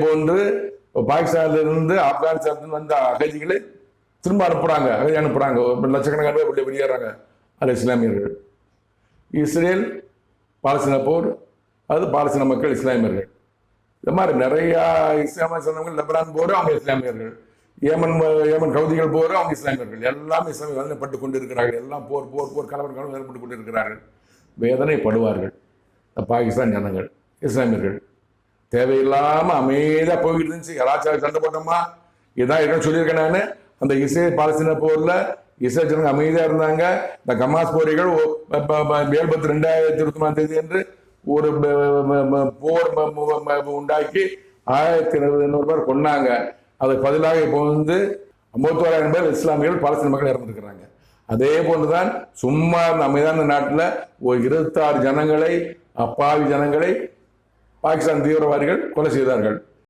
போன்று பாகிஸ்தான்ல இருந்து ஆப்கானிஸ்தான் வந்த அகதிகளை திரும்ப அனுப்புறாங்க, லட்சக்கணக்கான பேர் வெளியேறாங்க. அது இஸ்லாமியர்கள். இஸ்ரேல் பாலஸ்தீன போர், அது பாலஸ்தீன மக்கள் இஸ்லாமியர்கள். இந்த மாதிரி நிறைய இஸ்லாமிய சொந்தங்கள். லெபனான் போர், அவங்க இஸ்லாமியர்கள். ஏமன் கவுதிகள் போர், அவங்க இஸ்லாமியர்கள். எல்லாமே இஸ்லாமிய வேதனைப்பட்டு கொண்டு இருக்கிறார்கள். எல்லாம் போர் போர் போர் கலவரம் வேதனைப்பட்டு கொண்டு இருக்கிறார்கள். வேதனைப்படுவார்கள் பாகிஸ்தான் ஜனங்கள், இஸ்லாமியர்கள். தேவையில்லாம அமைதியா போய்கிட்டு இருந்துச்சு. யாராச்சும் சண்டை போட்டோமா, இதான் என்ன சொல்லியிருக்கேன் நான். அந்த இஸ்ரேல் பாலஸ்தீன போர்ல இஸ்ரேல் ஜனங்க அமைதியா இருந்தாங்க. இந்த கமாஸ் போரிகள் 2023 என்று ஒரு போர் உண்டாக்கி 1700 பேர் கொண்டாங்க. அதுக்கு பதிலாக இப்போ 51,000 பேர் இஸ்லாமியர்கள் பாலஸ்தீன மக்கள் இறந்துருக்கிறாங்க. அதே போன்றுதான் சும்மா அமைதியான நாட்டில் ஒரு 26 ஜனங்களை, அப்பாவி ஜனங்களை பாகிஸ்தான் தீவிரவாதிகள் கொலை செய்தார்கள்.